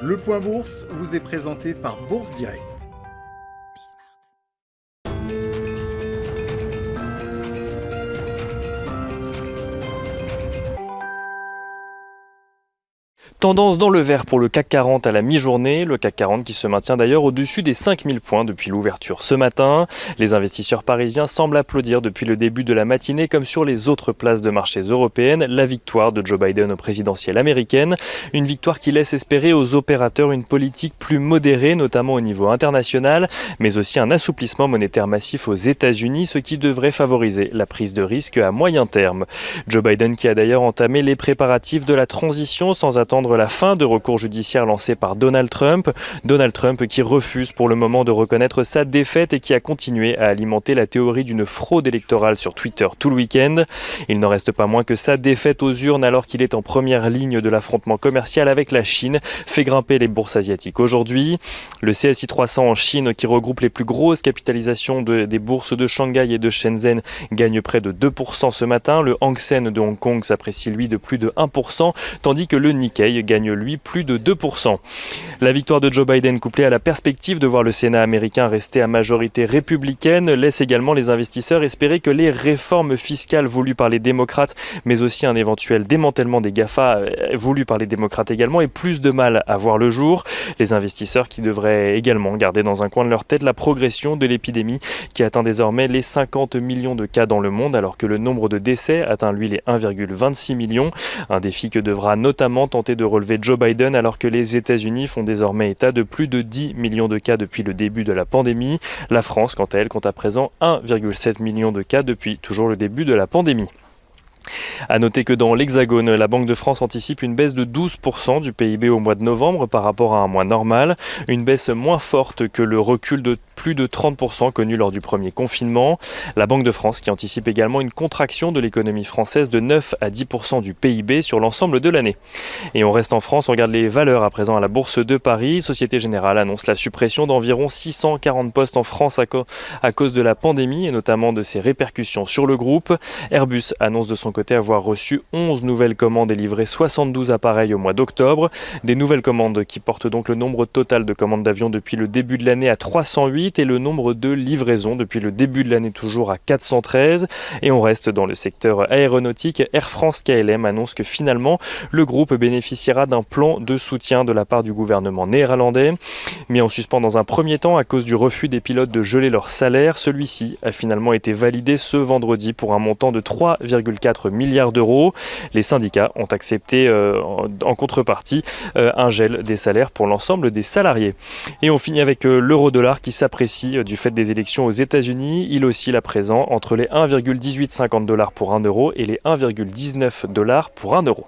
Le Point Bourse vous est présenté par Bourse Direct. Tendance dans le vert pour le CAC 40 à la mi-journée, le CAC 40 qui se maintient d'ailleurs au-dessus des 5000 points depuis l'ouverture ce matin. Les investisseurs parisiens semblent applaudir depuis le début de la matinée comme sur les autres places de marchés européennes la victoire de Joe Biden aux présidentielles américaines. Une victoire qui laisse espérer aux opérateurs une politique plus modérée, notamment au niveau international, mais aussi un assouplissement monétaire massif aux États-Unis, ce qui devrait favoriser la prise de risque à moyen terme. Joe Biden qui a d'ailleurs entamé les préparatifs de la transition sans attendre la fin de recours judiciaires lancés par Donald Trump. Donald Trump qui refuse pour le moment de reconnaître sa défaite et qui a continué à alimenter la théorie d'une fraude électorale sur Twitter tout le week-end. Il n'en reste pas moins que sa défaite aux urnes alors qu'il est en première ligne de l'affrontement commercial avec la Chine fait grimper les bourses asiatiques aujourd'hui. Le CSI 300 en Chine qui regroupe les plus grosses capitalisations des bourses de Shanghai et de Shenzhen gagne près de 2% ce matin. Le Hang Seng de Hong Kong s'apprécie lui de plus de 1%, tandis que le Nikkei gagne lui plus de 2%. La victoire de Joe Biden couplée à la perspective de voir le Sénat américain rester à majorité républicaine laisse également les investisseurs espérer que les réformes fiscales voulues par les démocrates, mais aussi un éventuel démantèlement des GAFA voulu par les démocrates également, aient plus de mal à voir le jour. Les investisseurs qui devraient également garder dans un coin de leur tête la progression de l'épidémie qui atteint désormais les 50 millions de cas dans le monde alors que le nombre de décès atteint lui les 1,26 millions. Un défi que devra notamment tenter de relever Joe Biden alors que les États-Unis font désormais état de plus de 10 millions de cas depuis le début de la pandémie. La France, quant à elle, compte à présent 1,7 million de cas depuis toujours le début de la pandémie. A noter que dans l'Hexagone, la Banque de France anticipe une baisse de 12% du PIB au mois de novembre par rapport à un mois normal, une baisse moins forte que le recul de plus de 30% connu lors du premier confinement. La Banque de France qui anticipe également une contraction de l'économie française de 9 à 10% du PIB sur l'ensemble de l'année. Et on reste en France, on regarde les valeurs à présent à la Bourse de Paris. Société Générale annonce la suppression d'environ 640 postes en France à cause de la pandémie et notamment de ses répercussions sur le groupe. Airbus annonce de son côté avoir reçu 11 nouvelles commandes et livré 72 appareils au mois d'octobre. Des nouvelles commandes qui portent donc le nombre total de commandes d'avions depuis le début de l'année à 308 et le nombre de livraisons depuis le début de l'année toujours à 413. Et on reste dans le secteur aéronautique. Air France KLM annonce que finalement le groupe bénéficiera d'un plan de soutien de la part du gouvernement néerlandais. Mis en suspens dans un premier temps à cause du refus des pilotes de geler leur salaire, celui-ci a finalement été validé ce vendredi pour un montant de 3,4 milliards d'euros. Les syndicats ont accepté en contrepartie un gel des salaires pour l'ensemble des salariés. Et on finit avec l'euro-dollar qui s'apprécie du fait des élections aux États-Unis. Il oscille à présent entre les 1,1850 $ pour 1 euro et les 1,19 $ pour 1 euro.